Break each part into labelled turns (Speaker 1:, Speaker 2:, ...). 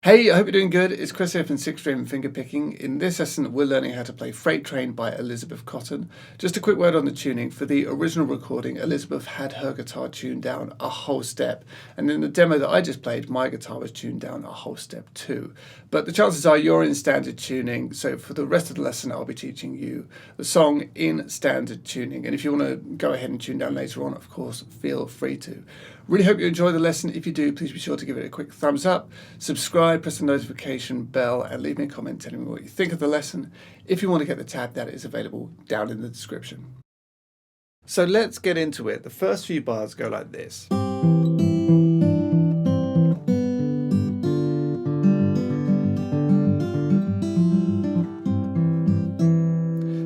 Speaker 1: Hey, I hope you're doing good. It's Chris here from 6th String Fingerpicking. In this lesson, we're learning how to play Freight Train by Elizabeth Cotten. Just a quick word on the tuning. For the original recording, Elizabeth had her guitar tuned down a whole step. And in the demo that I just played, my guitar was tuned down a whole step too. But the chances are you're in standard tuning. So for the rest of the lesson, I'll be teaching you the song in standard tuning. And if you want to go ahead and tune down later on, of course, feel free to. Really hope you enjoy the lesson. If you do, please be sure to give it a quick thumbs up, subscribe, press the notification bell, and leave me a comment telling me what you think of the lesson. If you want to get the tab, that is available down in the description. So let's get into it. The first few bars go like this.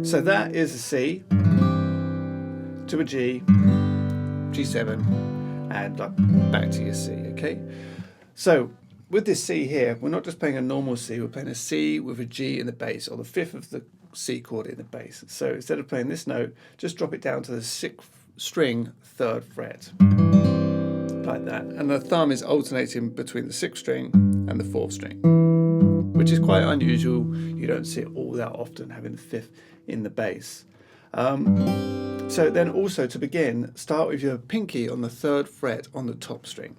Speaker 1: So that is a C to a G, G7, and back to your C, okay? So with this C here, we're not just playing a normal C, we're playing a C with a G in the bass, or the fifth of the C chord in the bass. So instead of playing this note, just drop it down to the 6th string, 3rd fret, like that. And the thumb is alternating between the 6th string and the 4th string, which is quite unusual. You don't see it all that often, having the 5th in the bass. So then also to begin, start with your pinky on the 3rd fret on the top string.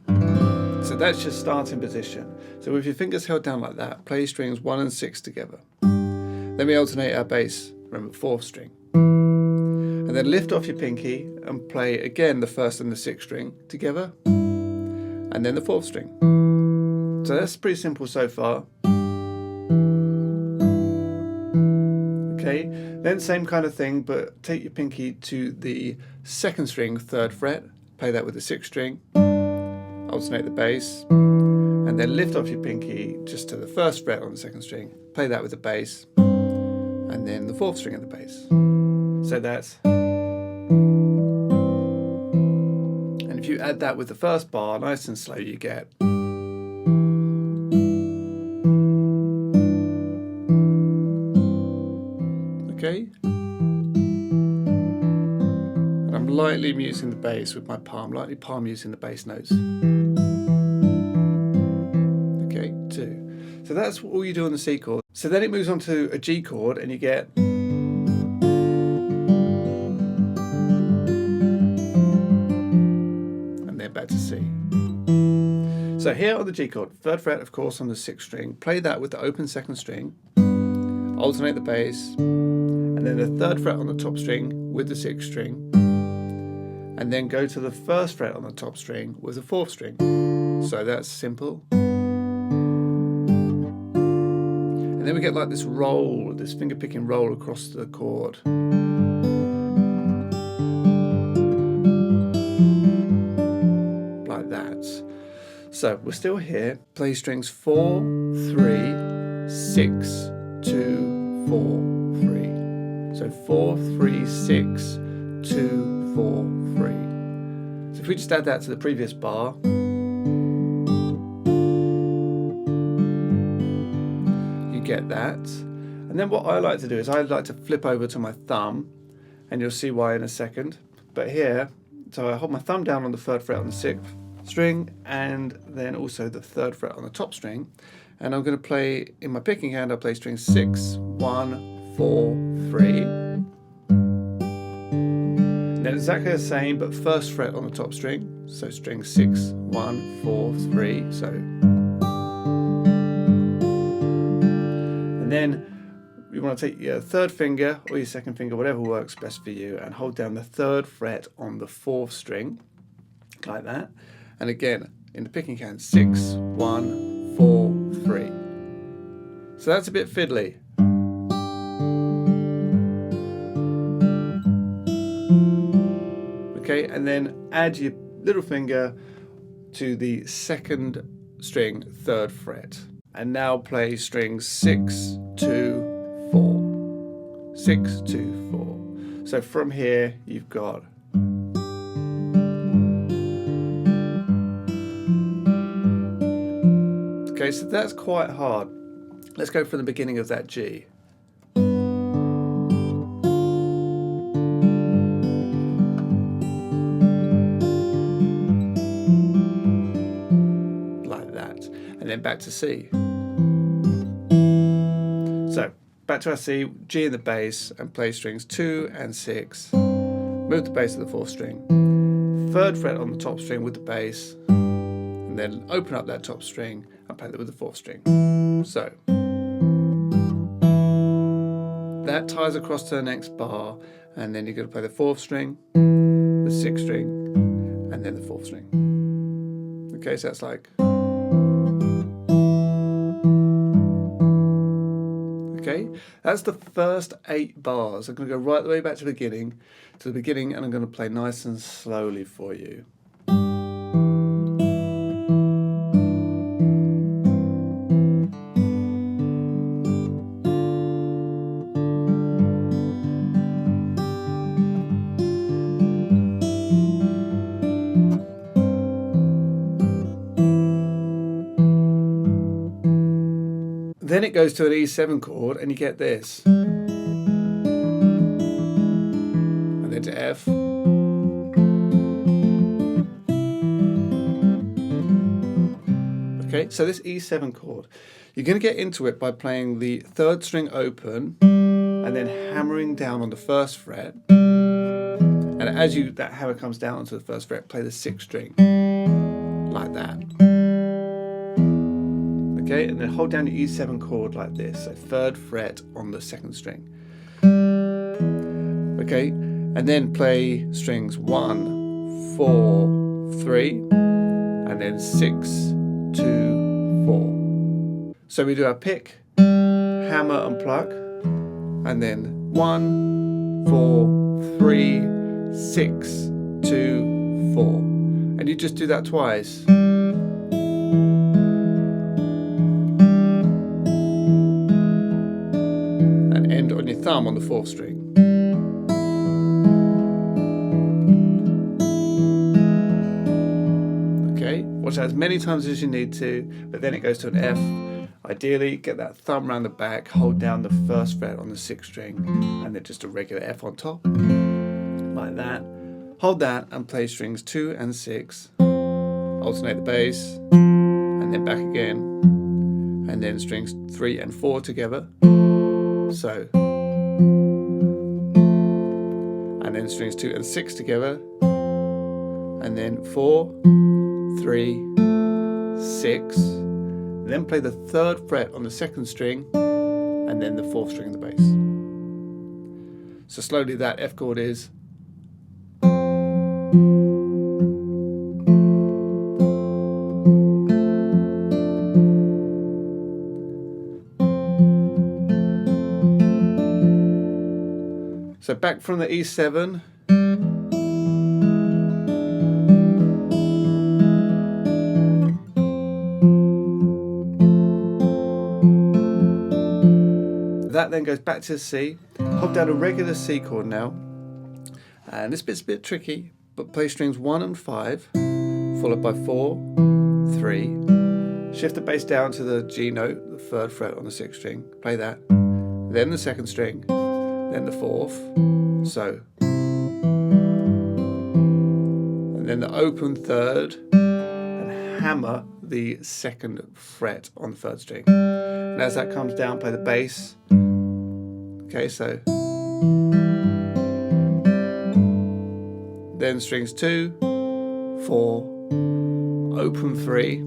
Speaker 1: So that's your starting position. So with your fingers held down like that, play strings 1 and 6 together. Then we alternate our bass, remember 4th string. And then lift off your pinky and play again the 1st and the 6th string together. And then the 4th string. So that's pretty simple so far. Okay, then same kind of thing, but take your pinky to the 2nd string, 3rd fret, play that with the 6th string, alternate the bass, and then lift off your pinky just to the 1st fret on the 2nd string, play that with the bass, and then the 4th string of the bass. So that's, and if you add that with the first bar, nice and slow, you get. Okay, and I'm lightly muting the bass with my palm, lightly palm muting the bass notes. Okay, 2. So that's all you do on the C chord. So then it moves on to a G chord and you get. And then back to C. So here on the G chord, 3rd fret of course on the 6th string, play that with the open 2nd string, alternate the bass, and then the 3rd fret on the top string with the 6th string, and then go to the 1st fret on the top string with the 4th string. So that's simple. And then we get like this roll, this finger picking roll across the chord. Like that. So we're still here. Play strings 4, 3, 6, 2, 4, 3. So 4, 3, 6, 2, 4, 3. So if we just add that to the previous bar, you get that. And then what I like to do is I like to flip over to my thumb, and you'll see why in a second. But here, so I hold my thumb down on the 3rd fret on the 6th string, and then also the 3rd fret on the top string. And I'm going to play, in my picking hand, I'll play string 6, 1, 4, 3. Then exactly the same, but 1st fret on the top string. So string 6, 1, 4, 3. So, and then you want to take your 3rd finger or your 2nd finger, whatever works best for you, and hold down the 3rd fret on the 4th string, like that. And again, in the picking hand, 6, 1, 4, 3. So that's a bit fiddly. Okay, and then add your little finger to the 2nd string, 3rd fret. And now play strings 6, 2, 4. 6, 2, 4. So from here, you've got. Okay, so that's quite hard. Let's go from the beginning of that G. Like that. And then back to C. So back to our C, G in the bass, and play strings 2 and 6. Move the bass to the 4th string. 3rd fret on the top string with the bass, and then open up that top string and play that with the 4th string. So that ties across to the next bar, and then you're going to play the 4th string, the 6th string, and then the 4th string. Okay, so that's like. Okay, that's the first 8 bars. I'm going to go right the way back to the beginning, and I'm going to play nice and slowly for you. Then it goes to an E7 chord, and you get this. And then to F. Okay, so this E7 chord, you're going to get into it by playing the 3rd string open, and then hammering down on the 1st fret. And as that hammer comes down onto the 1st fret, play the 6th string, like that. Okay, and then hold down your E7 chord like this, so 3rd fret on the 2nd string. Okay, and then play strings 1, 4, 3, and then 6, 2, 4. So we do our pick, hammer and pluck, and then 1, 4, 3, 6, 2, 4. And you just do that twice. End on your thumb on the 4th string. Okay, watch that as many times as you need to, but then it goes to an F. Ideally, get that thumb around the back, hold down the 1st fret on the 6th string, and then just a regular F on top, like that. Hold that and play strings 2 and 6, alternate the bass, and then back again, and then strings 3 and 4 together. So, and then strings 2 and 6 together, and then 4, 3, 6, then play the 3rd fret on the 2nd string, and then the 4th string of the bass. So slowly that F chord is. So back from the E7. That then goes back to C. Hold down a regular C chord now. And this bit's a bit tricky, but play strings 1 and 5, followed by 4, 3. Shift the bass down to the G note, the 3rd fret on the 6th string. Play that. Then the 2nd string. Then the 4th, so, and then the open 3rd, and hammer the 2nd fret on the 3rd string. And as that comes down, play the bass. Okay, so, then strings 2, 4, open 3,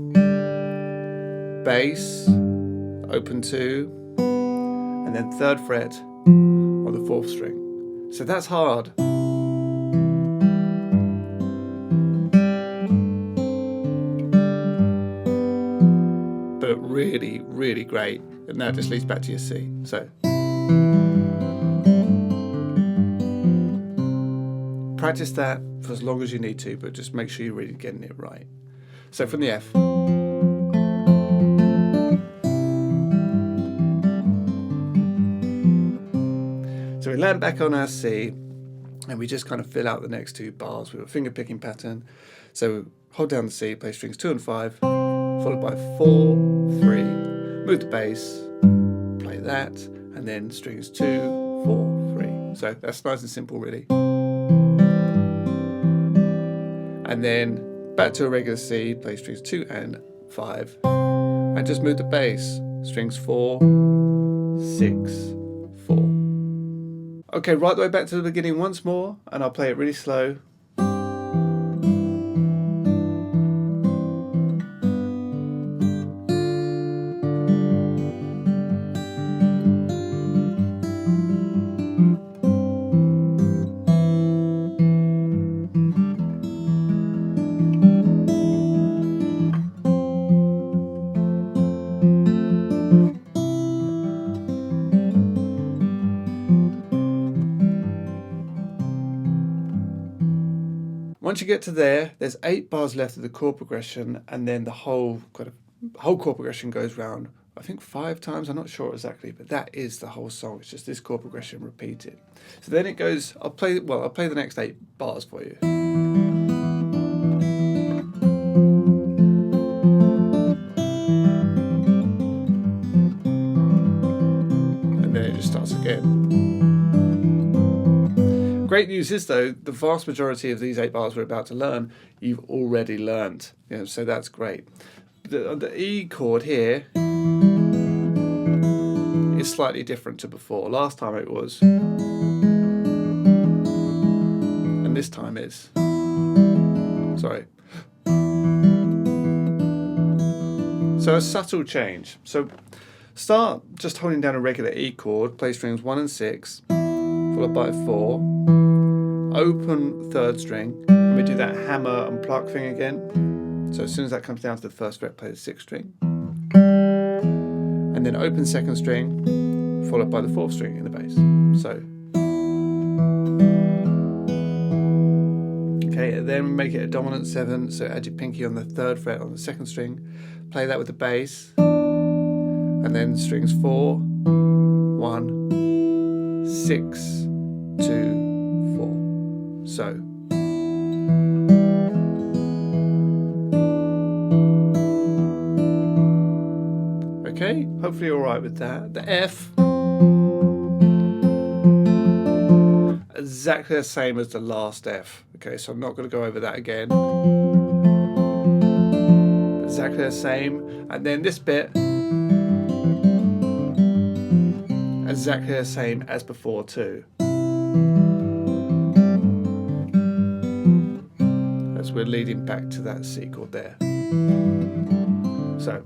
Speaker 1: bass, open 2, and then 3rd fret on the 4th string. So that's hard. But really, really great. And that just leads back to your C. So practice that for as long as you need to, but just make sure you're really getting it right. So from the F. So we land back on our C, and we just kind of fill out the next 2 bars with a finger picking pattern. So hold down the C, play strings 2 and 5, followed by 4, 3, move the bass, play that, and then strings 2, 4, 3. So that's nice and simple, really. And then back to a regular C, play strings 2 and 5, and just move the bass, strings 4, 6, 4. Okay, right the way back to the beginning once more, and I'll play it really slow. Once you get to there, there's 8 bars left of the chord progression, and then the whole chord progression goes round, I think 5 times, I'm not sure exactly, but that is the whole song. It's just this chord progression repeated. So then it goes, I'll play the next 8 bars for you. And then it just starts again. Great news is though, the vast majority of these 8 bars we're about to learn, you've already learned. So that's great. The E chord here is slightly different to before. Last time it was, and this time is. Sorry. So a subtle change. So start just holding down a regular E chord, play strings 1 and 6, followed by 4, open 3rd string, and we do that hammer and pluck thing again. So as soon as that comes down to the 1st fret, play the 6th string, and then open 2nd string, followed by the 4th string in the bass. So, okay, and then make it a dominant 7, so add your pinky on the 3rd fret on the 2nd string, play that with the bass, and then strings 4, 1, 6, 2, 4. So. Okay, hopefully you're alright with that. The F, exactly the same as the last F. Okay, so I'm not going to go over that again. Exactly the same. And then this bit, exactly the same as before too. As we're leading back to that C chord there. So.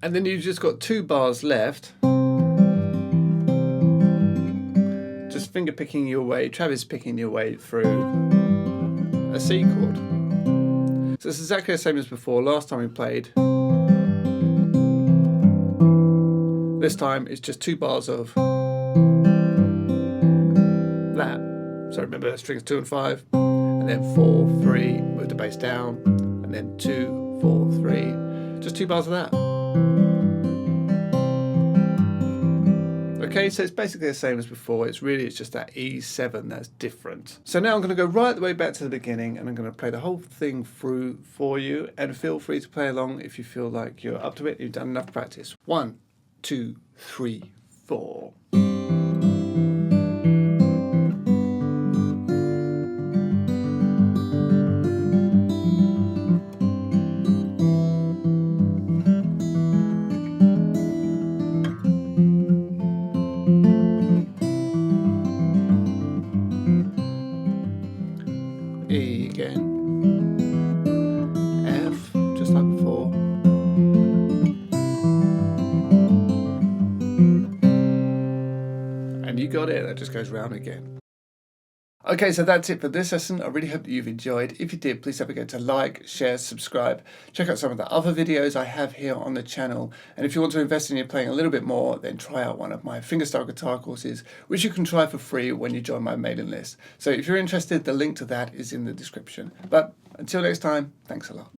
Speaker 1: And then you've just got 2 bars left. Just finger picking your way, Travis picking your way through a C chord. So it's exactly the same as before. Last time we played. This time it's just 2 bars of that. So remember strings 2 and 5, and then 4, 3 with the bass down, and then 2, 4, 3. Just 2 bars of that. Okay, so it's basically the same as before. It's just that E7 that's different. So now I'm going to go right the way back to the beginning, and I'm going to play the whole thing through for you, and feel free to play along if you feel like you're up to it, you've done enough practice. 1, 2, 3, 4. E again, F, just like before, and you got it, that just goes round again. Okay, so that's it for this lesson. I really hope that you've enjoyed. If you did, please don't forget to like, share, subscribe. Check out some of the other videos I have here on the channel. And if you want to invest in your playing a little bit more, then try out one of my Fingerstyle guitar courses, which you can try for free when you join my mailing list. So if you're interested, the link to that is in the description. But until next time, thanks a lot.